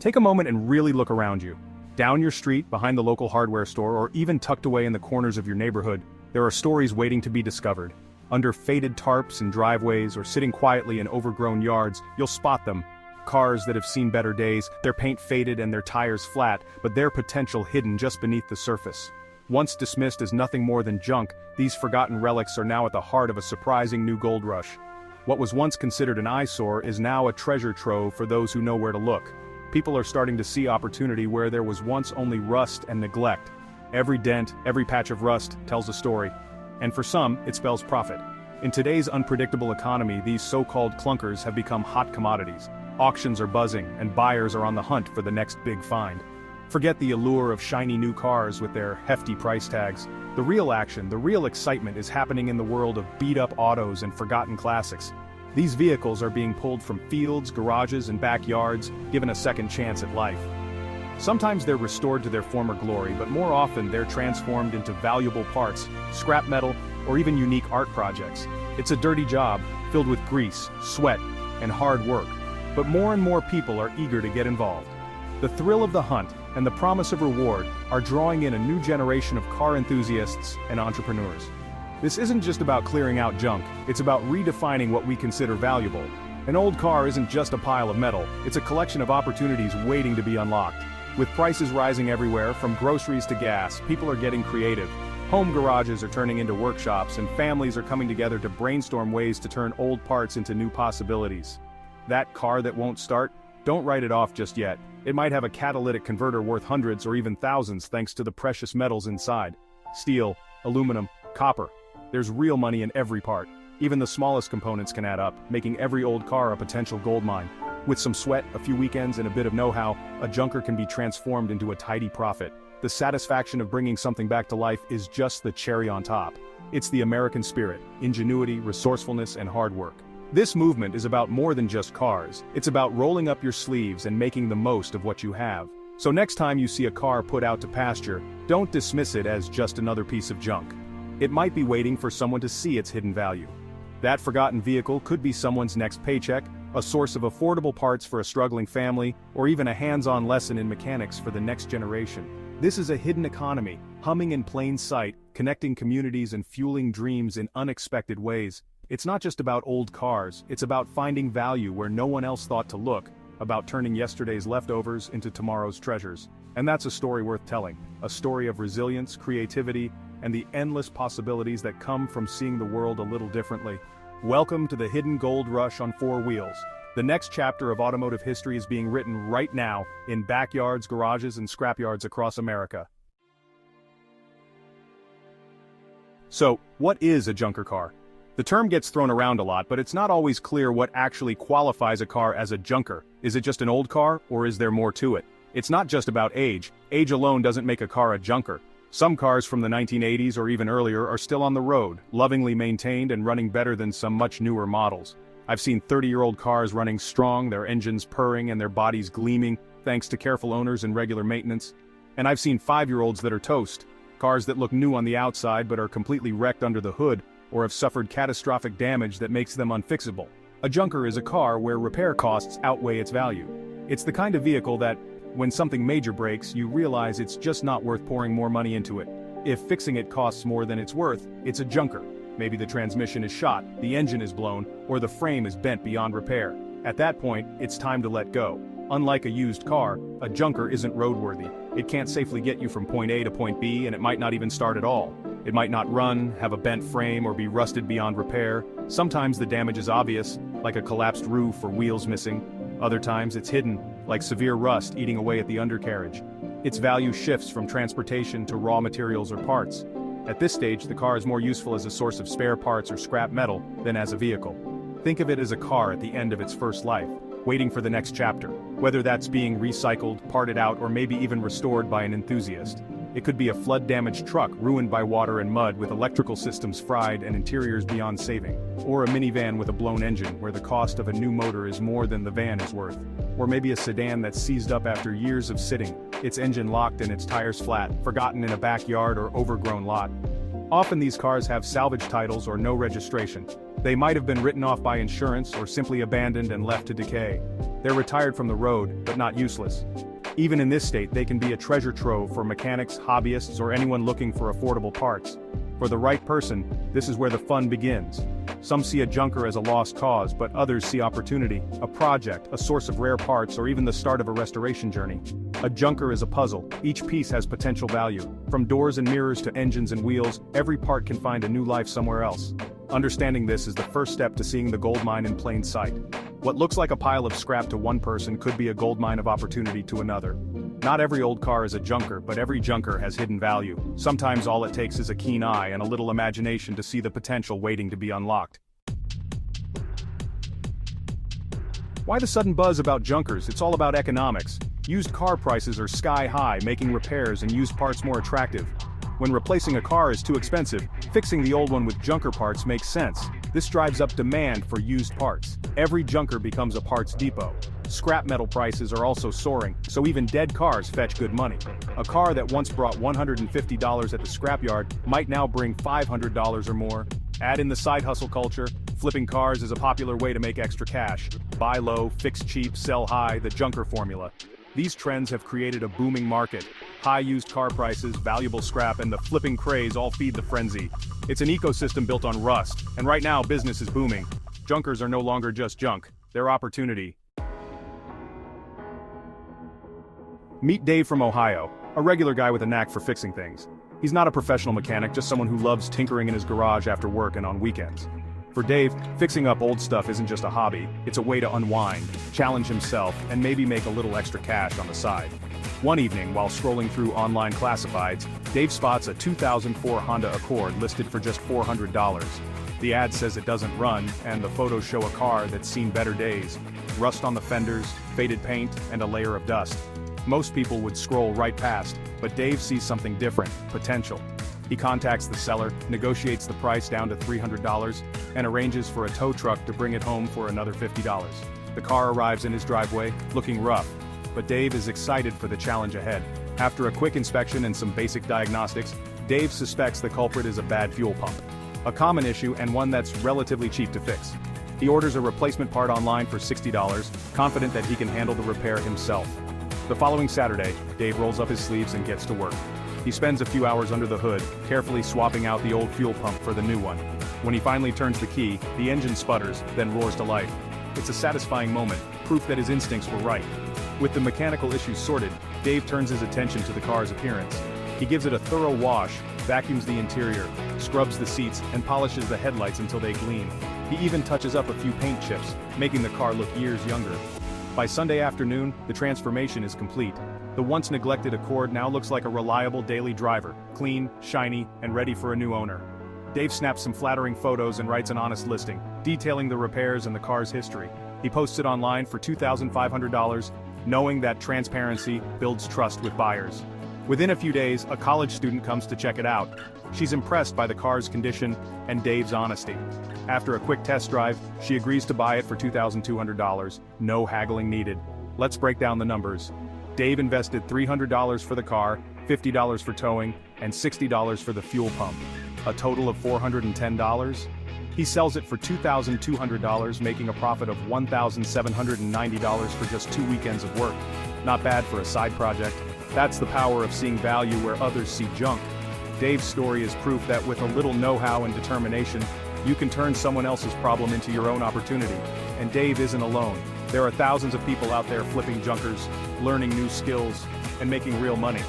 Take a moment and really look around you. Down your street, behind the local hardware store, or even tucked away in the corners of your neighborhood, there are stories waiting to be discovered. Under faded tarps in driveways or sitting quietly in overgrown yards, you'll spot them. Cars that have seen better days, their paint faded and their tires flat, but their potential hidden just beneath the surface. Once dismissed as nothing more than junk, these forgotten relics are now at the heart of a surprising new gold rush. What was once considered an eyesore is now a treasure trove for those who know where to look. People are starting to see opportunity where there was once only rust and neglect. Every dent, every patch of rust tells a story. And for some, it spells profit. In today's unpredictable economy, these so-called clunkers have become hot commodities. Auctions are buzzing, and buyers are on the hunt for the next big find. Forget the allure of shiny new cars with their hefty price tags. The real action, the real excitement is happening in the world of beat-up autos and forgotten classics. These vehicles are being pulled from fields, garages, and backyards, given a second chance at life. Sometimes they're restored to their former glory, but more often they're transformed into valuable parts, scrap metal, or even unique art projects. It's a dirty job, filled with grease, sweat, and hard work. But more and more people are eager to get involved. The thrill of the hunt and the promise of reward are drawing in a new generation of car enthusiasts and entrepreneurs. This isn't just about clearing out junk, it's about redefining what we consider valuable. An old car isn't just a pile of metal, it's a collection of opportunities waiting to be unlocked. With prices rising everywhere, from groceries to gas, people are getting creative. Home garages are turning into workshops, and families are coming together to brainstorm ways to turn old parts into new possibilities. That car that won't start? Don't write it off just yet. It might have a catalytic converter worth hundreds or even thousands thanks to the precious metals inside. Steel, aluminum, copper. There's real money in every part. Even the smallest components can add up, making every old car a potential gold mine. With some sweat, a few weekends, and a bit of know-how, a junker can be transformed into a tidy profit. The satisfaction of bringing something back to life is just the cherry on top. It's the American spirit, ingenuity, resourcefulness, and hard work. This movement is about more than just cars. It's about rolling up your sleeves and making the most of what you have. So next time you see a car put out to pasture, don't dismiss it as just another piece of junk. It might be waiting for someone to see its hidden value. That forgotten vehicle could be someone's next paycheck, a source of affordable parts for a struggling family, or even a hands-on lesson in mechanics for the next generation. This is a hidden economy, humming in plain sight, connecting communities and fueling dreams in unexpected ways. It's not just about old cars, it's about finding value where no one else thought to look, about turning yesterday's leftovers into tomorrow's treasures. And that's a story worth telling, a story of resilience, creativity, and the endless possibilities that come from seeing the world a little differently. Welcome to the hidden gold rush on four wheels. The next chapter of automotive history is being written right now in backyards, garages, and scrapyards across America. So, what is a junker car? The term gets thrown around a lot, but it's not always clear what actually qualifies a car as a junker. Is it just an old car, or is there more to it? It's not just about age. Age alone doesn't make a car a junker. Some cars from the 1980s or even earlier are still on the road, lovingly maintained and running better than some much newer models. I've seen 30-year-old cars running strong, their engines purring and their bodies gleaming, thanks to careful owners and regular maintenance. And I've seen 5-year-olds that are toast, cars that look new on the outside but are completely wrecked under the hood, or have suffered catastrophic damage that makes them unfixable. A junker is a car where repair costs outweigh its value. It's the kind of vehicle that, when something major breaks, you realize it's just not worth pouring more money into it. If fixing it costs more than it's worth, it's a junker. Maybe the transmission is shot, the engine is blown, or the frame is bent beyond repair. At that point, it's time to let go. Unlike a used car, a junker isn't roadworthy. It can't safely get you from point A to point B, and it might not even start at all. It might not run, have a bent frame, or be rusted beyond repair. Sometimes the damage is obvious, like a collapsed roof or wheels missing. Other times it's hidden, like severe rust eating away at the undercarriage. Its value shifts from transportation to raw materials or parts. At this stage, the car is more useful as a source of spare parts or scrap metal than as a vehicle. Think of it as a car at the end of its first life, waiting for the next chapter, whether that's being recycled, parted out, or maybe even restored by an enthusiast. It could be a flood-damaged truck ruined by water and mud with electrical systems fried and interiors beyond saving. Or a minivan with a blown engine where the cost of a new motor is more than the van is worth. Or maybe a sedan that's seized up after years of sitting, its engine locked and its tires flat, forgotten in a backyard or overgrown lot. Often these cars have salvage titles or no registration. They might have been written off by insurance or simply abandoned and left to decay. They're retired from the road, but not useless. Even in this state, they can be a treasure trove for mechanics, hobbyists, or anyone looking for affordable parts. For the right person, this is where the fun begins. Some see a junker as a lost cause, but others see opportunity, a project, a source of rare parts, or even the start of a restoration journey. A junker is a puzzle. Each piece has potential value. From doors and mirrors to engines and wheels, every part can find a new life somewhere else. Understanding this is the first step to seeing the gold mine in plain sight. What looks like a pile of scrap to one person could be a gold mine of opportunity to another. Not every old car is a junker, but every junker has hidden value. Sometimes all it takes is a keen eye and a little imagination to see the potential waiting to be unlocked. Why the sudden buzz about junkers? It's all about economics. Used car prices are sky high, making repairs and used parts more attractive. When replacing a car is too expensive, fixing the old one with junker parts makes sense. This drives up demand for used parts. Every junker becomes a parts depot. Scrap metal prices are also soaring, so even dead cars fetch good money. A car that once brought $150 at the scrapyard might now bring $500 or more. Add in the side hustle culture. Flipping cars is a popular way to make extra cash. Buy low, fix cheap, sell high, the junker formula. These trends have created a booming market. High used car prices, valuable scrap, and the flipping craze all feed the frenzy. It's an ecosystem built on rust, and right now business is booming. Junkers are no longer just junk, they're opportunity. Meet Dave from Ohio, a regular guy with a knack for fixing things. He's not a professional mechanic, just someone who loves tinkering in his garage after work and on weekends. For Dave, fixing up old stuff isn't just a hobby, it's a way to unwind, challenge himself, and maybe make a little extra cash on the side. One evening, while scrolling through online classifieds, Dave spots a 2004 Honda Accord listed for just $400. The ad says it doesn't run, and the photos show a car that's seen better days. Rust on the fenders, faded paint, and a layer of dust. Most people would scroll right past, but Dave sees something different, potential. He contacts the seller, negotiates the price down to $300, and arranges for a tow truck to bring it home for another $50. The car arrives in his driveway, looking rough, but Dave is excited for the challenge ahead. After a quick inspection and some basic diagnostics, Dave suspects the culprit is a bad fuel pump. A common issue and one that's relatively cheap to fix. He orders a replacement part online for $60, confident that he can handle the repair himself. The following Saturday, Dave rolls up his sleeves and gets to work. He spends a few hours under the hood, carefully swapping out the old fuel pump for the new one. When he finally turns the key, the engine sputters, then roars to life. It's a satisfying moment, proof that his instincts were right. With the mechanical issues sorted, Dave turns his attention to the car's appearance. He gives it a thorough wash, vacuums the interior, scrubs the seats, and polishes the headlights until they gleam. He even touches up a few paint chips, making the car look years younger. By Sunday afternoon, the transformation is complete. The once neglected Accord now looks like a reliable daily driver, clean, shiny, and ready for a new owner. Dave snaps some flattering photos and writes an honest listing, detailing the repairs and the car's history. He posts it online for $2,500, knowing that transparency builds trust with buyers. Within a few days, a college student comes to check it out. She's impressed by the car's condition and Dave's honesty. After a quick test drive, she agrees to buy it for $2,200, no haggling needed. Let's break down the numbers. Dave invested $300 for the car, $50 for towing, and $60 for the fuel pump. A total of $410? He sells it for $2,200, making a profit of $1,790 for just 2 weekends of work. Not bad for a side project. That's the power of seeing value where others see junk. Dave's story is proof that with a little know-how and determination, you can turn someone else's problem into your own opportunity. And Dave isn't alone. There are thousands of people out there flipping junkers, learning new skills, and making real money.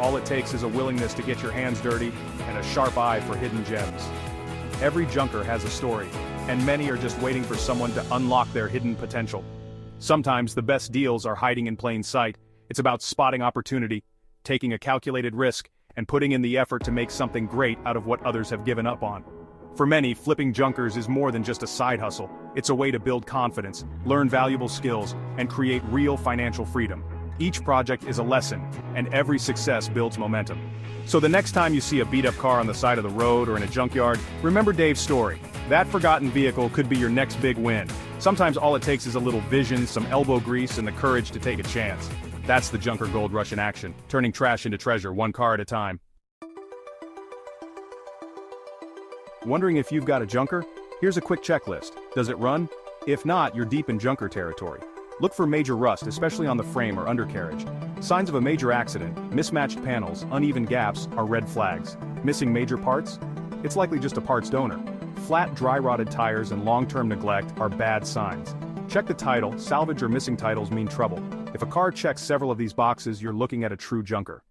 All it takes is a willingness to get your hands dirty and a sharp eye for hidden gems. Every junker has a story, and many are just waiting for someone to unlock their hidden potential. Sometimes the best deals are hiding in plain sight. It's about spotting opportunity, taking a calculated risk, and putting in the effort to make something great out of what others have given up on. For many, flipping junkers is more than just a side hustle. It's a way to build confidence, learn valuable skills, and create real financial freedom. Each project is a lesson, and every success builds momentum. So the next time you see a beat-up car on the side of the road or in a junkyard, remember Dave's story. That forgotten vehicle could be your next big win. Sometimes all it takes is a little vision, some elbow grease, and the courage to take a chance. That's the Junker Gold Rush in action, turning trash into treasure, one car at a time. Wondering if you've got a junker? Here's a quick checklist. Does it run? If not, you're deep in junker territory. Look for major rust, especially on the frame or undercarriage. Signs of a major accident, mismatched panels, uneven gaps, are red flags. Missing major parts? It's likely just a parts donor. Flat, dry-rotted tires and long-term neglect are bad signs. Check the title. Salvage or missing titles mean trouble. If a car checks several of these boxes, you're looking at a true junker.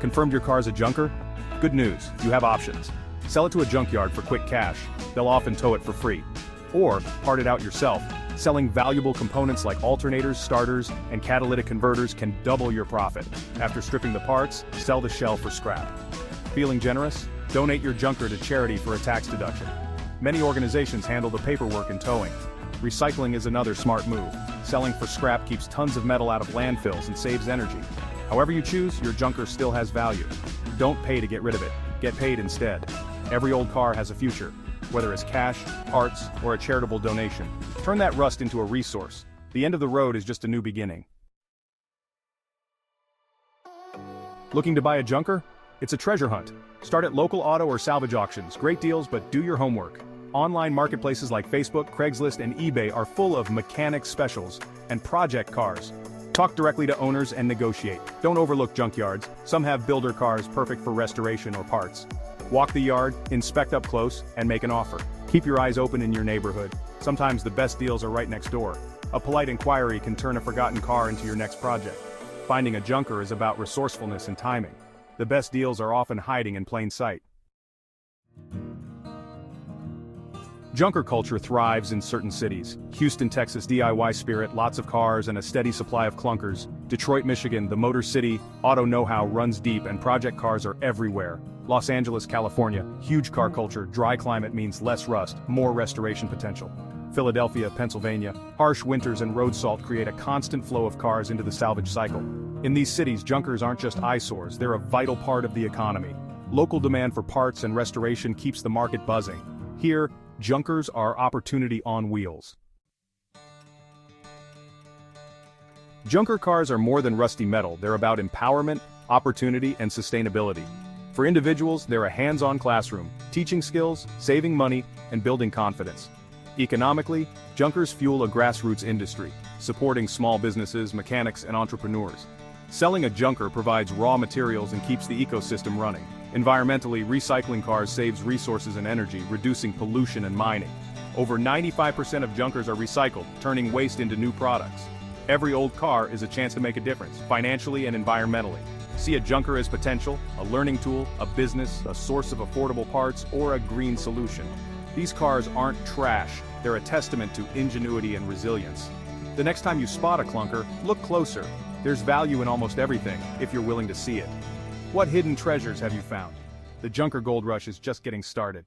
Confirmed your car's a junker? Good news, you have options. Sell it to a junkyard for quick cash. They'll often tow it for free. Or part it out yourself. Selling valuable components like alternators, starters, and catalytic converters can double your profit. After stripping the parts, sell the shell for scrap. Feeling generous? Donate your junker to charity for a tax deduction. Many organizations handle the paperwork and towing. Recycling is another smart move. Selling for scrap keeps tons of metal out of landfills and saves energy. However you choose, your junker still has value. Don't pay to get rid of it. Get paid instead. Every old car has a future. Whether it's cash, parts, or a charitable donation. Turn that rust into a resource. The end of the road is just a new beginning. Looking to buy a junker? It's a treasure hunt. Start at local auto or salvage auctions. Great deals, but do your homework. Online marketplaces like Facebook, Craigslist, and eBay are full of mechanic specials and project cars. Talk directly to owners and negotiate. Don't overlook junkyards. Some have builder cars perfect for restoration or parts. Walk the yard, inspect up close, and make an offer. Keep your eyes open in your neighborhood. Sometimes the best deals are right next door. A polite inquiry can turn a forgotten car into your next project. Finding a junker is about resourcefulness and timing. The best deals are often hiding in plain sight. Junker culture thrives in certain cities. Houston, Texas, DIY spirit, lots of cars and a steady supply of clunkers. Detroit, Michigan, the Motor City, auto know-how runs deep and project cars are everywhere. Los Angeles, California, huge car culture, dry climate means less rust, more restoration potential. Philadelphia, Pennsylvania, harsh winters and road salt create a constant flow of cars into the salvage cycle. In these cities, junkers aren't just eyesores, they're a vital part of the economy. Local demand for parts and restoration keeps the market buzzing. Here, junkers are opportunity on wheels. Junker cars are more than rusty metal, they're about empowerment, opportunity, and sustainability. For individuals, they're a hands-on classroom, teaching skills, saving money, and building confidence. Economically, junkers fuel a grassroots industry, supporting small businesses, mechanics, and entrepreneurs. Selling a junker provides raw materials and keeps the ecosystem running. Environmentally, recycling cars saves resources and energy, reducing pollution and mining. Over 95% of junkers are recycled, turning waste into new products. Every old car is a chance to make a difference, financially and environmentally. See a junker as potential, a learning tool, a business, a source of affordable parts, or a green solution. These cars aren't trash, they're a testament to ingenuity and resilience. The next time you spot a clunker, look closer. There's value in almost everything, if you're willing to see it. What hidden treasures have you found? The junker gold rush is just getting started.